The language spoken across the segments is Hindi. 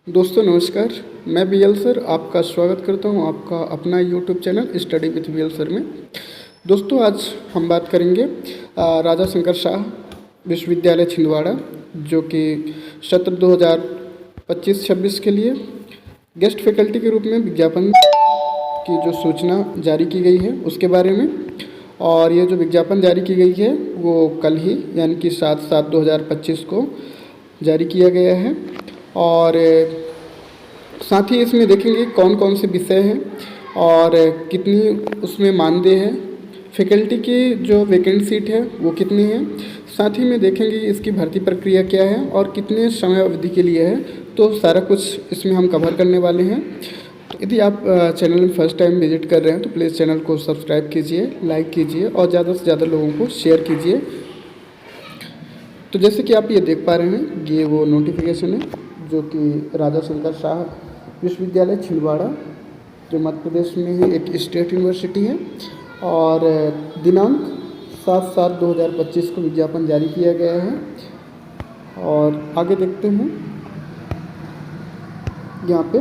दोस्तों नमस्कार। मैं बीएल सर आपका स्वागत करता हूं आपका अपना YouTube channel study with BL sir में। दोस्तों आज हम बात करेंगे राजा शंकर शाह विश्वविद्यालय छिंदवाड़ा जो कि सत्र 2025-26 के लिए गेस्ट फैकल्टी के रूप में विज्ञापन की जो सूचना जारी की गई है उसके बारे में। और ये जो विज्ञापन जारी की गई है वो कल ही यानी कि 7/7/2025 को जारी किया गया है। और साथ ही इसमें देखेंगे कौन कौन से विषय हैं और कितनी उसमें मानदेय है, फैकल्टी की जो वैकेंट सीट है वो कितनी है, साथ ही में देखेंगे इसकी भर्ती प्रक्रिया क्या है और कितने समय अवधि के लिए है। तो सारा कुछ इसमें हम कवर करने वाले हैं। तो यदि आप चैनल में फर्स्ट टाइम विजिट कर रहे हैं तो प्लीज़ चैनल को सब्सक्राइब कीजिए, लाइक कीजिए और ज़्यादा से ज़्यादा लोगों को शेयर कीजिए। तो जैसे कि आप ये देख पा रहे हैं ये वो नोटिफिकेशन है जो कि राजा शंकर शाह विश्वविद्यालय छिंदवाड़ा जो मध्य प्रदेश में ही एक स्टेट यूनिवर्सिटी है और दिनांक 7/7/2025 को विज्ञापन जारी किया गया है। और आगे देखते हैं यहाँ पे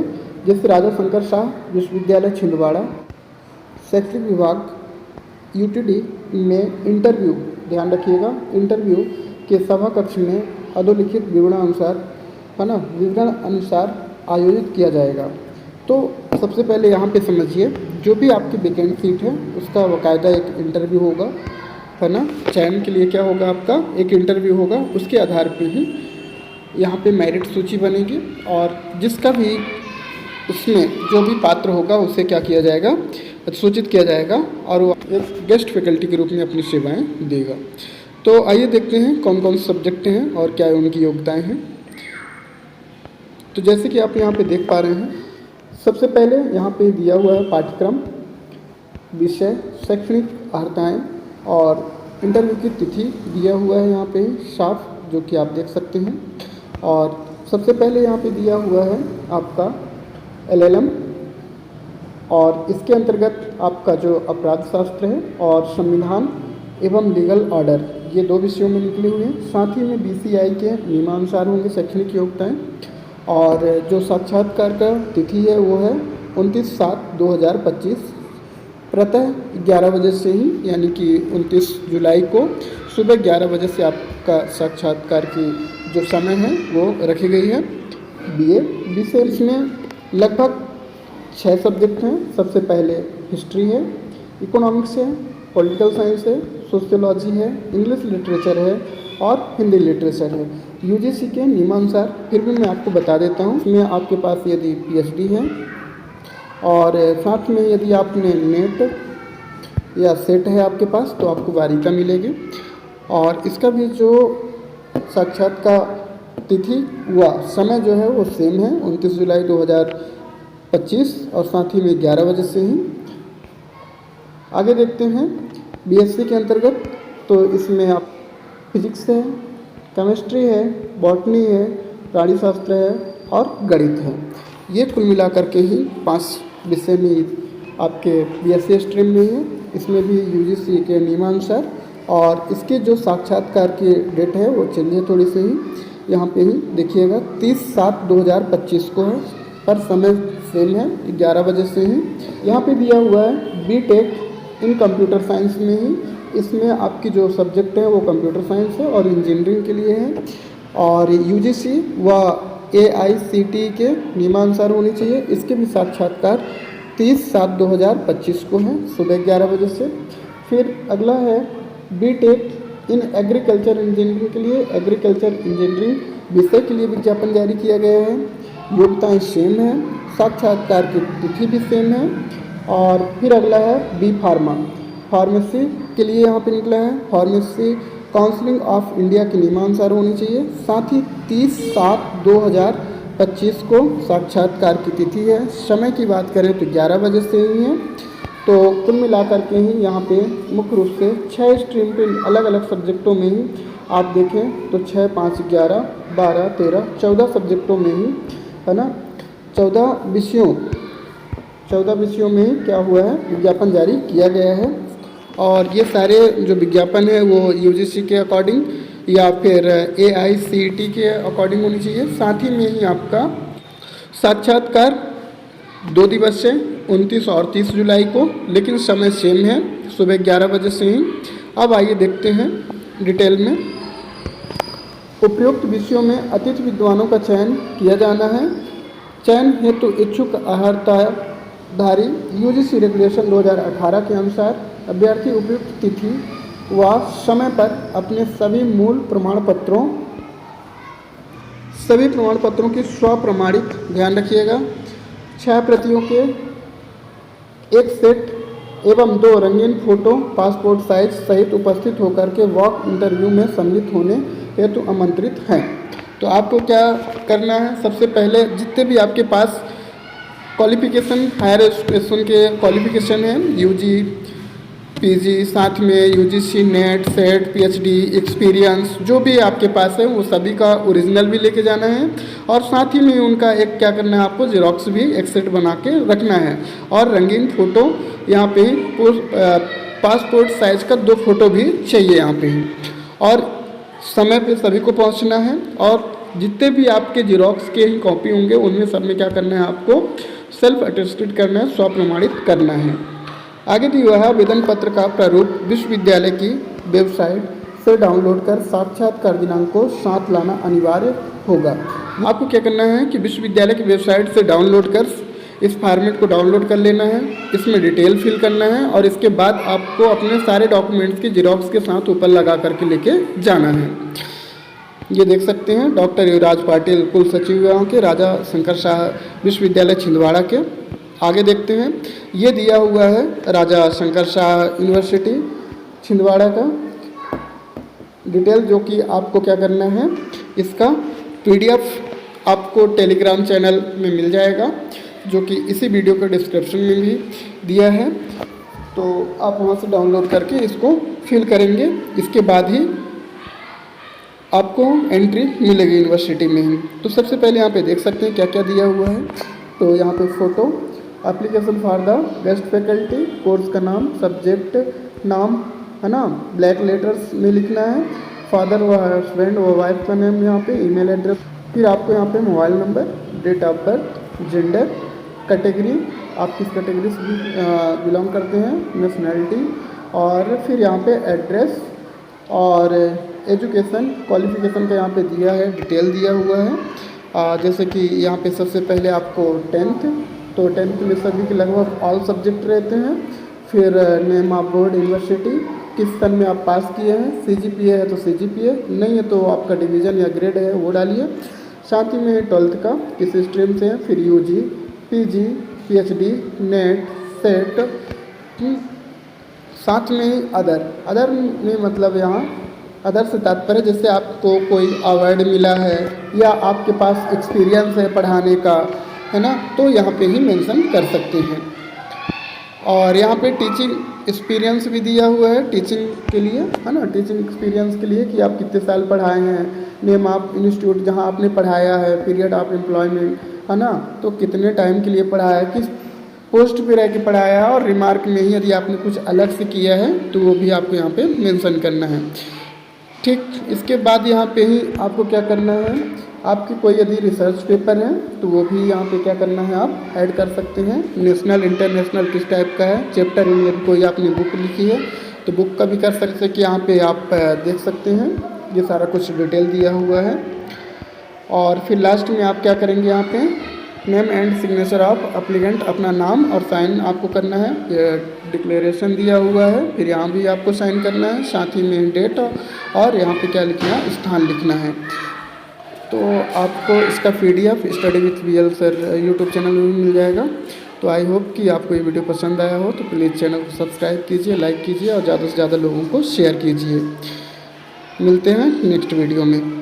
जैसे राजा शंकर शाह विश्वविद्यालय छिंदवाड़ा शैक्षिक विभाग यूटीडी में इंटरव्यू, ध्यान रखिएगा, इंटरव्यू के सभा कक्ष में अधोलिखित विवरण अनुसार आयोजित किया जाएगा। तो सबसे पहले यहाँ पे समझिए जो भी आपकी वैकेंट सीट है उसका बाकायदा एक इंटरव्यू होगा, है ना। चयन के लिए क्या होगा, आपका एक इंटरव्यू होगा, उसके आधार पे ही यहाँ पे मेरिट सूची बनेगी और जिसका भी उसमें जो भी पात्र होगा उसे क्या किया जाएगा, सूचित किया जाएगा और वो एक गेस्ट फैकल्टी के रूप में अपनी सेवाएँ देगा। तो आइए देखते हैं कौन कौन से सब्जेक्ट हैं और क्या उनकी योग्यताएँ हैं। तो जैसे कि आप यहाँ पे देख पा रहे हैं सबसे पहले यहाँ पे दिया हुआ है पाठ्यक्रम, विषय, शैक्षणिक अर्हताएँ और इंटरव्यू की तिथि दिया हुआ है यहाँ पे साफ, जो कि आप देख सकते हैं। और सबसे पहले यहाँ पे दिया हुआ है आपका LLM और इसके अंतर्गत आपका जो अपराध शास्त्र है और संविधान एवं लीगल ऑर्डर, ये 2 विषयों में निकले हुए हैं। साथ ही में BCI के नियमानुसार होंगे शैक्षणिक योग्यताएँ। और जो साक्षात्कार का तिथि है वो है 29/7/2025 प्रातः 11 बजे से ही, यानी कि 29 जुलाई को सुबह 11 बजे से आपका साक्षात्कार की जो समय है वो रखी गई है। BA विषय इसमें लगभग 6 सब्जेक्ट हैं। सबसे पहले हिस्ट्री है, इकोनॉमिक्स है, पॉलिटिकल साइंस है, सोशियोलॉजी है, इंग्लिश लिटरेचर है और हिंदी लिटरेचर है। UGC के नियमानुसार फिर भी मैं आपको बता देता हूँ, इसमें आपके पास यदि PhD है और साथ में यदि आपने नेट या सेट है आपके पास तो आपको वारिका मिलेगी। और इसका भी जो साक्षात्कार तिथि हुआ समय जो है वो सेम है 29 जुलाई 2025 और साथ ही में 11 बजे से ही। आगे देखते हैं BSc के अंतर्गत, तो इसमें आप फिजिक्स है, केमिस्ट्री है, बॉटनी है, प्राणी शास्त्र है और गणित है। ये कुल मिलाकर के ही 5 विषय में आपके BSc स्ट्रीम में है। इसमें भी UGC के नियमानुसार और इसके जो साक्षात्कार की डेट है वो चेंज है थोड़ी से ही, यहाँ पे ही देखिएगा 30/7/2025 को है, पर समय सेम है 11 बजे से ही। यहाँ पे दिया हुआ है BTech इन कंप्यूटर साइंस में ही। इसमें आपकी जो सब्जेक्ट है वो कंप्यूटर साइंस है और इंजीनियरिंग के लिए है। और UGC व AICTE के नियमानुसार होनी चाहिए। इसके भी साक्षात्कार 30/7/2025 को है सुबह 11 बजे से। फिर अगला है BTech इन एग्रीकल्चर इंजीनियरिंग के लिए, एग्रीकल्चर इंजीनियरिंग विषय के लिए विज्ञापन जारी किया गया है। योग्यताएँ सेम है, साक्षात्कार की तिथि भी सेम है। और फिर अगला है B फार्मा, फार्मेसी के लिए यहाँ पे निकला है। फार्मेसी काउंसिलिंग ऑफ इंडिया के नियमानुसार होनी चाहिए। साथ ही 30/7/2025 को साक्षात्कार की तिथि है। समय की बात करें तो 11 बजे से ही है। तो कुल मिलाकर के ही यहाँ पे मुख्य रूप से 6 स्ट्रीम पे अलग अलग सब्जेक्टों में ही आप देखें तो 6, 5, 11, 12, 13, 14 सब्जेक्टों में ही, है ना, 14 विषयों में ही क्या हुआ है, विज्ञापन जारी किया गया है। और ये सारे जो विज्ञापन है वो UGC के अकॉर्डिंग या फिर AICTE के अकॉर्डिंग होनी चाहिए। साथ ही में ही आपका साक्षात्कार 2 दिवसीय 29 और 30 जुलाई को, लेकिन समय सेम है, सुबह 11 बजे से ही। अब आइए देखते हैं डिटेल में। उपयुक्त विषयों में अतिथि विद्वानों का चयन किया जाना है। चयन हेतु इच्छुक अर्हताधारी यूजीसी रेगुलेशन 2018 के अनुसार अभ्यर्थी उपयुक्त तिथि व समय पर अपने सभी प्रमाण पत्रों की स्वप्रमाणित, ध्यान रखिएगा, 6 प्रतियों के 1 सेट एवं 2 रंगीन फोटो पासपोर्ट साइज सहित उपस्थित होकर के वॉक इंटरव्यू में सम्मिलित होने हेतु आमंत्रित हैं। तो आपको क्या करना है, सबसे पहले जितने भी आपके पास क्वालिफिकेशन, हायर एजुकेशन के क्वालिफिकेशन है, यूजी, पीजी, साथ में UGC net, set, PhD, experience, जो भी आपके पास है वो सभी का ओरिजिनल भी लेके जाना है। और साथ ही में उनका एक क्या करना है, आपको जेरॉक्स भी एक सेट बना के रखना है। और रंगीन फ़ोटो यहाँ पे पासपोर्ट साइज का 2 फोटो भी चाहिए यहाँ पे ही। और समय पे सभी को पहुँचना है। और जितने भी आपके जेरॉक्स के ही कॉपी होंगे उनमें सब में क्या करना है, आपको सेल्फ अटेस्टेड करना है, स्वप्रमाणित करना है। आगे दिया हुआ है आवेदन पत्र का प्रारूप विश्वविद्यालय की वेबसाइट से डाउनलोड कर साक्षात्कार दिनांक को साथ लाना अनिवार्य होगा। आपको क्या करना है कि विश्वविद्यालय की वेबसाइट से डाउनलोड कर इस फॉर्मेट को डाउनलोड कर लेना है, इसमें डिटेल फिल करना है और इसके बाद आपको अपने सारे डॉक्यूमेंट्स की जेरॉक्स के साथ ऊपर लगा करके लेके जाना है। ये देख सकते हैं डॉक्टर युवराज पाटिल, कुल सचिव के राजा शंकर शाह विश्वविद्यालय छिंदवाड़ा के। आगे देखते हैं, ये दिया हुआ है राजा शंकर शाह यूनिवर्सिटी छिंदवाड़ा का डिटेल, जो कि आपको क्या करना है, इसका PDF आपको टेलीग्राम चैनल में मिल जाएगा, जो कि इसी वीडियो के डिस्क्रिप्शन में भी दिया है। तो आप वहाँ से डाउनलोड करके इसको फिल करेंगे, इसके बाद ही आपको एंट्री मिलेगी यूनिवर्सिटी में ही। तो सबसे पहले यहाँ पे देख सकते हैं क्या क्या दिया हुआ है। तो यहाँ पे photo, application for the best faculty, course का नाम, सब्जेक्ट नाम है ना, ब्लैक लेटर्स में लिखना है, फादर व हस्बैंड व वाइफ का नेम यहाँ पे, ईमेल एड्रेस, फिर आपको यहाँ पे mobile number, date of birth, gender, category, आप किस कैटेगरी से बिलोंग करते हैं, नेशनैलिटी, और फिर यहाँ पे एड्रेस और एजुकेशन क्वालिफिकेशन का यहाँ पे दिया है, डिटेल दिया हुआ है। जैसे कि यहाँ पे सबसे पहले आपको 10th, तो 10th में सभी के लगभग ऑल सब्जेक्ट रहते हैं। फिर नेम ऑफ बोर्ड, यूनिवर्सिटी, किस सन में आप पास किए हैं, CGPA है तो CGPA, नहीं है तो आपका डिवीज़न या ग्रेड है वो डालिए। साथ ही में 12th का किस स्ट्रीम से है, फिर UG, PG, PhD, net, set, साथ में अदर में मतलब यहाँ अदर से तात्पर्य जैसे आपको कोई अवार्ड मिला है या आपके पास एक्सपीरियंस है पढ़ाने का, है ना, तो यहाँ पे ही मेंशन कर सकते हैं। और यहाँ पे टीचिंग एक्सपीरियंस भी दिया हुआ है टीचिंग के लिए, है ना, टीचिंग एक्सपीरियंस के लिए कि आप कितने साल पढ़ाए हैं, नेम ऑफ इंस्टीट्यूट जहाँ आपने पढ़ाया है, पीरियड ऑफ एम्प्लॉयमेंट, है ना, तो कितने टाइम के लिए पढ़ाया है, किस पोस्ट पे रह के पढ़ाया है, और रिमार्क में ही यदि आपने कुछ अलग से किया है तो वो भी आपको यहाँ पे मेंशन करना है। ठीक, इसके बाद यहाँ पे ही आपको क्या करना है, आपकी कोई यदि रिसर्च पेपर है तो वो भी यहाँ पे क्या करना है, आप ऐड कर सकते हैं। नेशनल इंटरनेशनल किस टाइप का है, चैप्टर में यदि कोई आपने बुक लिखी है तो बुक का भी कर सकते हैं कि यहाँ पे आप देख सकते हैं, ये सारा कुछ डिटेल दिया हुआ है। और फिर लास्ट में आप क्या करेंगे, यहाँ पे name and signature of applicant, अपना नाम और साइन आपको करना है, ये डिक्लेरेशन दिया हुआ है। फिर यहाँ भी आपको साइन करना है, साथ ही में डेट और यहाँ पे क्या लिखना है, स्थान लिखना है। तो आपको इसका PDF study with VL sir YouTube channel में भी मिल जाएगा। तो आई होप कि आपको ये वीडियो पसंद आया हो, तो प्लीज़ चैनल को सब्सक्राइब कीजिए, लाइक कीजिए और ज़्यादा से ज़्यादा लोगों को शेयर कीजिए। मिलते हैं नेक्स्ट वीडियो में।